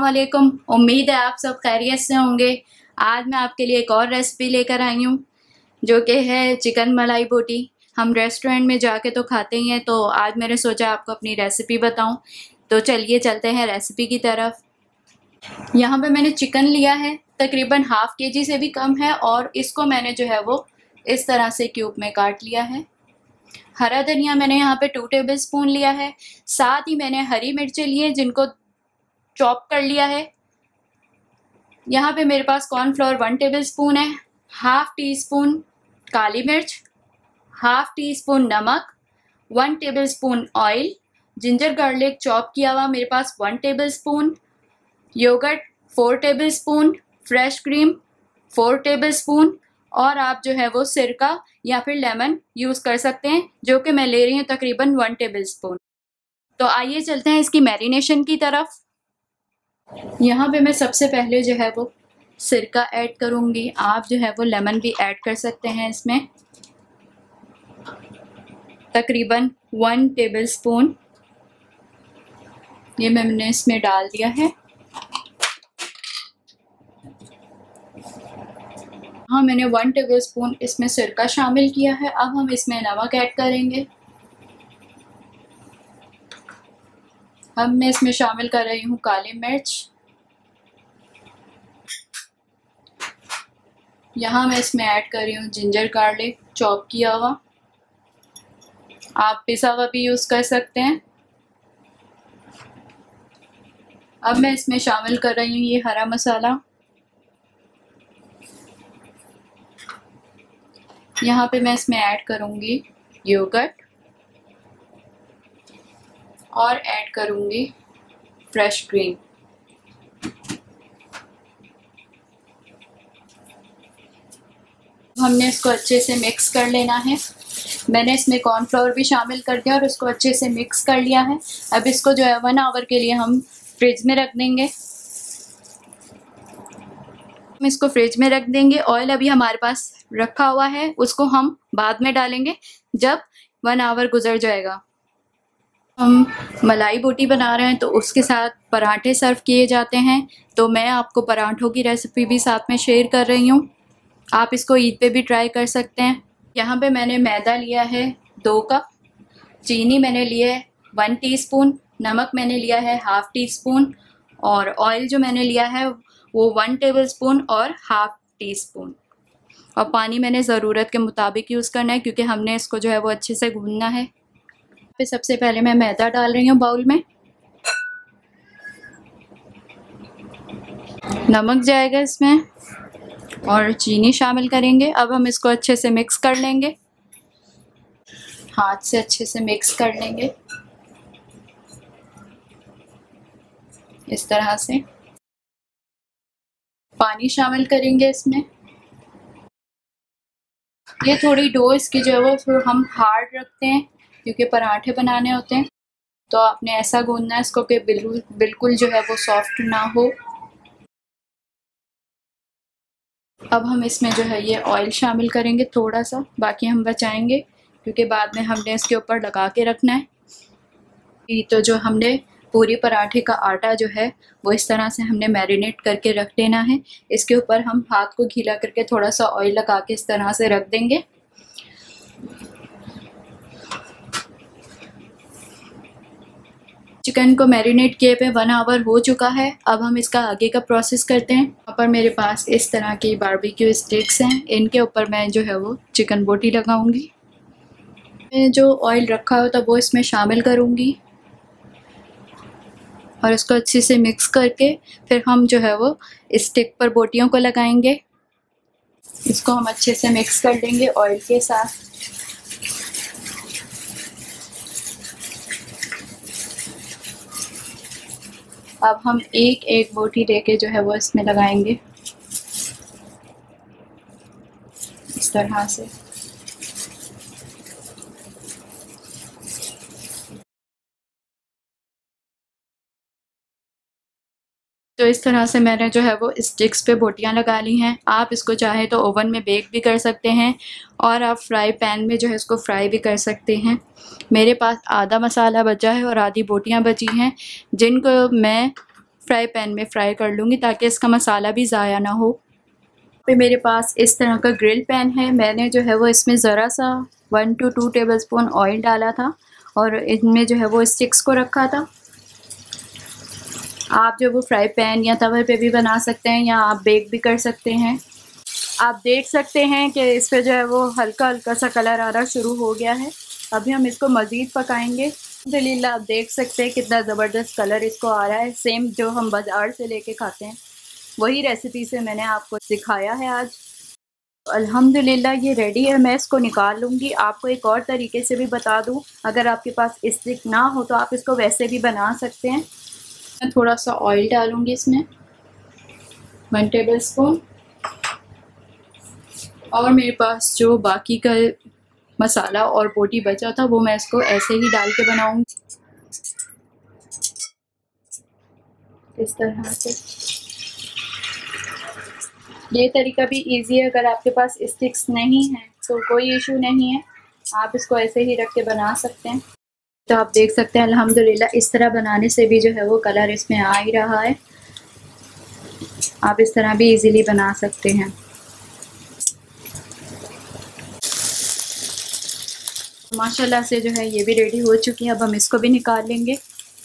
वालेकुम। उम्मीद है आप सब खैरियत से होंगे। आज मैं आपके लिए एक और रेसिपी लेकर आई हूँ जो कि है चिकन मलाई बोटी। हम रेस्टोरेंट में जाके तो खाते ही हैं, तो आज मैंने सोचा आपको अपनी रेसिपी बताऊँ। तो चलिए चलते हैं रेसिपी की तरफ। यहाँ पे मैंने चिकन लिया है, तकरीबन हाफ केजी से भी कम है, और इसको मैंने जो है वो इस तरह से क्यूब में काट लिया है। हरा धनिया मैंने यहाँ पे 2 टेबलस्पून लिया है। साथ ही मैंने हरी मिर्चें ली हैं जिनको चॉप कर लिया है। यहाँ पे मेरे पास कॉर्नफ्लोर 1 टेबलस्पून है, हाफ टी स्पून काली मिर्च, हाफ टी स्पून नमक, 1 tablespoon oil, ginger garlic chop किया हुआ मेरे पास 1 tablespoon, yoghurt 4 tablespoon, fresh cream 4 tablespoon, और आप जो है वो सिरका या फिर लेमन यूज़ कर सकते हैं, जो कि मैं ले रही हूँ तकरीबन 1 टेबलस्पून। तो आइए चलते हैं इसकी मैरिनेशन की तरफ। यहाँ पे मैं सबसे पहले जो है वो सिरका ऐड करूँगी। आप जो है वो लेमन भी ऐड कर सकते हैं इसमें, तकरीबन 1 टेबलस्पून ये मैंने इसमें डाल दिया है। हाँ, मैंने 1 टेबलस्पून इसमें सिरका शामिल किया है। अब हम इसमें नमक ऐड करेंगे। अब मैं इसमें शामिल कर रही हूँ काली मिर्च। यहाँ मैं इसमें ऐड कर रही हूँ जिंजर गार्लिक चॉप किया हुआ, आप पिसा हुआ भी यूज़ कर सकते हैं। अब मैं इसमें शामिल कर रही हूँ ये हरा मसाला। यहाँ पे मैं इसमें ऐड करूँगी योगर्ट और ऐड करूँगी फ्रेश क्रीम। हमने इसको अच्छे से मिक्स कर लेना है। मैंने इसमें कॉर्नफ्लोर भी शामिल कर दिया और उसको अच्छे से मिक्स कर लिया है। अब इसको जो है 1 आवर के लिए हम फ्रिज में रख देंगे। हम इसको फ्रिज में रख देंगे। ऑयल अभी हमारे पास रखा हुआ है, उसको हम बाद में डालेंगे जब 1 आवर गुजर जाएगा। हम मलाई बोटी बना रहे हैं तो उसके साथ पराठे सर्व किए जाते हैं, तो मैं आपको पराठों की रेसिपी भी साथ में शेयर कर रही हूँ। आप इसको ईद पे भी ट्राई कर सकते हैं। यहाँ पे मैंने मैदा लिया है 2 कप, चीनी मैंने लिया है 1 टीस्पून, नमक मैंने लिया है हाफ टी स्पून, और ऑयल जो मैंने लिया है वो 1 टेबलस्पून और हाफ टी स्पून। और पानी मैंने ज़रूरत के मुताबिक यूज़ करना है, क्योंकि हमने इसको जो है वो अच्छे से गूंदना है। फिर सबसे पहले मैं मैदा डाल रही हूँ बाउल में। नमक जाएगा इसमें और चीनी शामिल करेंगे। अब हम इसको अच्छे से मिक्स कर लेंगे, हाथ से अच्छे से मिक्स कर लेंगे इस तरह से। पानी शामिल करेंगे इसमें। ये थोड़ी डो इसकी जो है वो फिर हम हार्ड रखते हैं, क्योंकि पराठे बनाने होते हैं, तो आपने ऐसा गूंदना है इसको कि बिल्कुल जो है वो सॉफ्ट ना हो। अब हम इसमें जो है ये ऑयल शामिल करेंगे थोड़ा सा, बाकी हम बचाएंगे क्योंकि बाद में हमने इसके ऊपर लगा के रखना है। तो जो हमने पूरी पराठे का आटा जो है वो इस तरह से हमने मैरिनेट करके रख लेना है। इसके ऊपर हम हाथ को गीला करके थोड़ा सा ऑयल लगा के इस तरह से रख देंगे। चिकन को मैरिनेट किए पे 1 आवर हो चुका है। अब हम इसका आगे का प्रोसेस करते हैं। यहाँ पर मेरे पास इस तरह की बारबेक्यू स्टिक्स हैं, इनके ऊपर मैं जो है वो चिकन बोटी लगाऊंगी। मैं जो ऑयल रखा होता वो इसमें शामिल करूंगी और इसको अच्छे से मिक्स करके फिर हम जो है वो स्टिक पर बोटियों को लगाएंगे। इसको हम अच्छे से मिक्स कर लेंगे ऑयल के साथ। अब हम एक एक बोटी लेके जो है वो इसमें लगाएंगे इस तरह से। तो इस तरह से मैंने जो है वो स्टिक्स पे बोटियां लगा ली हैं। आप इसको चाहे तो ओवन में बेक भी कर सकते हैं और आप फ्राई पैन में जो है इसको फ्राई भी कर सकते हैं। मेरे पास आधा मसाला बचा है और आधी बोटियां बची हैं, जिनको मैं फ्राई पैन में फ्राई कर लूँगी ताकि इसका मसाला भी ज़ाया ना हो। पे मेरे पास इस तरह का ग्रिल पैन है। मैंने जो है वो इसमें ज़रा सा 1 to 2 टेबलस्पून ऑयल डाला था और इनमें जो है वो स्टिक्स को रखा था। आप जो वो फ्राई पैन या तवे पे भी बना सकते हैं या आप बेक भी कर सकते हैं। आप देख सकते हैं कि इस पे जो है वो हल्का हल्का सा कलर आना शुरू हो गया है। अभी हम इसको मज़ीद पकाएंगे। अल्हम्दुलिल्लाह आप देख सकते हैं कितना ज़बरदस्त कलर इसको आ रहा है। सेम जो हम बाज़ार से लेके खाते हैं वही रेसिपी से मैंने आपको सिखाया है आज। अल्हम्दुलिल्लाह ये रेडी है। मैं इसको निकाल लूँगी। आपको एक और तरीके से भी बता दूँ, अगर आपके पास स्टिक ना हो तो आप इसको वैसे भी बना सकते हैं। मैं थोड़ा सा ऑयल डालूँगी इसमें 1 टेबलस्पून, और मेरे पास जो बाकी का मसाला और बोटी बचा था वो मैं इसको ऐसे ही डाल के बनाऊँगी इस तरह से। ये तरीका भी इजी है। अगर आपके पास स्टिक्स नहीं है तो कोई इशू नहीं है, आप इसको ऐसे ही रख के बना सकते हैं। तो आप देख सकते हैं अल्हम्दुलिल्लाह इस तरह बनाने से भी जो है वो कलर इसमें आ ही रहा है। आप इस तरह भी इजीली बना सकते हैं। माशाल्लाह से जो है ये भी रेडी हो चुकी है। अब हम इसको भी निकाल लेंगे।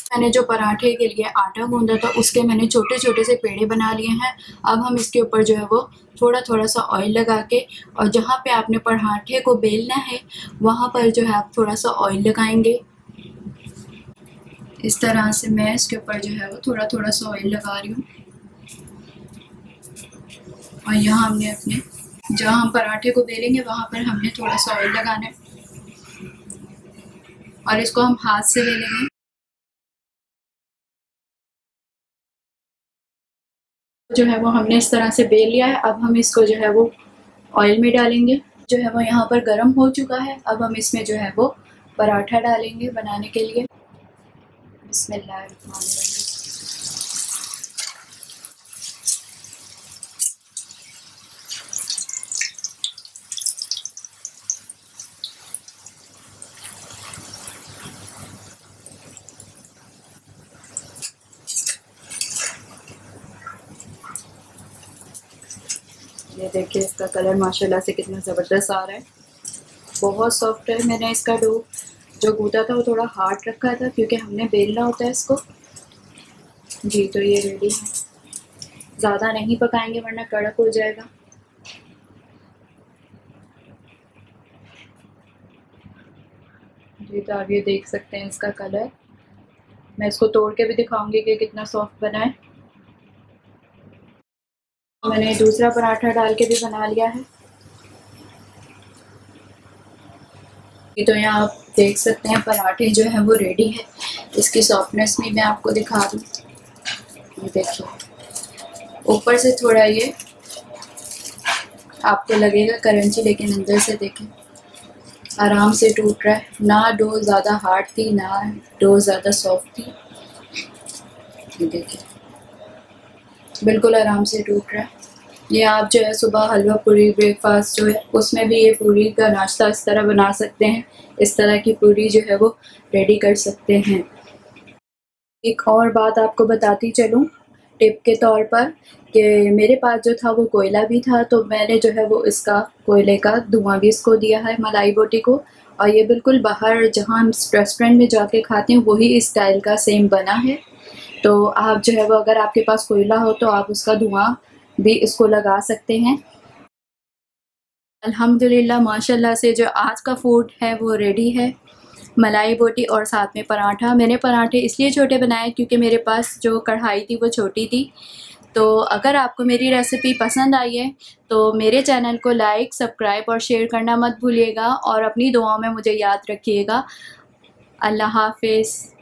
मैंने जो पराठे के लिए आटा गूंदा था उसके मैंने छोटे छोटे से पेड़े बना लिए हैं। अब हम इसके ऊपर जो है वो थोड़ा थोड़ा सा ऑयल लगा के, और जहाँ पे आपने पराठे को बेलना है वहाँ पर जो है आप थोड़ा सा ऑयल लगाएंगे। इस तरह से मैं इसके ऊपर जो है वो थोड़ा थोड़ा सा ऑयल लगा रही हूँ। और यहाँ हमने अपने जहाँ हम पराठे को बेलेंगे वहाँ पर हमने थोड़ा सा ऑयल लगाना है और इसको हम हाथ से बेलेंगे। जो है वो हमने इस तरह से बेल लिया है। अब हम इसको जो है वो ऑयल में डालेंगे। जो है वो यहाँ पर गर्म हो चुका है। अब हम इसमें जो है वो पराठा डालेंगे बनाने के लिए। बिस्मिल्लाहिर्रहमानिर्रहीम। ये देखिए इसका कलर माशाल्लाह से कितना ज़बरदस्त आ रहा है। बहुत सॉफ्ट है। मैंने इसका डो जो गूंदा था वो थोड़ा हार्ड रखा था क्योंकि हमने बेलना होता है इसको। जी तो ये रेडी है। ज़्यादा नहीं पकाएंगे वरना कड़क हो जाएगा। जी तो आप ये देख सकते हैं इसका कलर। मैं इसको तोड़ के भी दिखाऊंगी कि कितना सॉफ्ट बना है। मैंने दूसरा पराठा डाल के भी बना लिया है। तो यहाँ आप देख सकते हैं पराठे जो है वो रेडी है। इसकी सॉफ्टनेस भी मैं आपको दिखा दूँ। ये देखिए ऊपर से थोड़ा ये आपको लगेगा क्रंची, लेकिन अंदर से देखें आराम से टूट रहा है। ना डो ज़्यादा हार्ड थी ना डो ज़्यादा सॉफ्ट थी। ये देखिए बिल्कुल आराम से टूट रहा है। ये आप जो है सुबह हलवा पूरी ब्रेकफास्ट जो है उसमें भी ये पूरी का नाश्ता इस तरह बना सकते हैं। इस तरह की पूरी जो है वो रेडी कर सकते हैं। एक और बात आपको बताती चलूँ टिप के तौर पर कि मेरे पास जो था वो कोयला भी था, तो मैंने जो है वो इसका कोयले का धुआं भी इसको दिया है मलाई बोटी को। और ये बिल्कुल बाहर जहाँ हम रेस्टोरेंट में जाके खाते हैं वही स्टाइल का सेम बना है। तो आप जो है वो अगर आपके पास कोयला हो तो आप उसका धुआं भी इसको लगा सकते हैं। अल्हम्दुलिल्लाह माशाल्लाह से जो आज का फूड है वो रेडी है। मलाई बोटी और साथ में पराठा। मैंने पराठे इसलिए छोटे बनाए क्योंकि मेरे पास जो कढ़ाई थी वो छोटी थी। तो अगर आपको मेरी रेसिपी पसंद आई है तो मेरे चैनल को लाइक, सब्सक्राइब और शेयर करना मत भूलिएगा और अपनी दुआओं में मुझे याद रखिएगा। अल्लाह हाफ़िज़।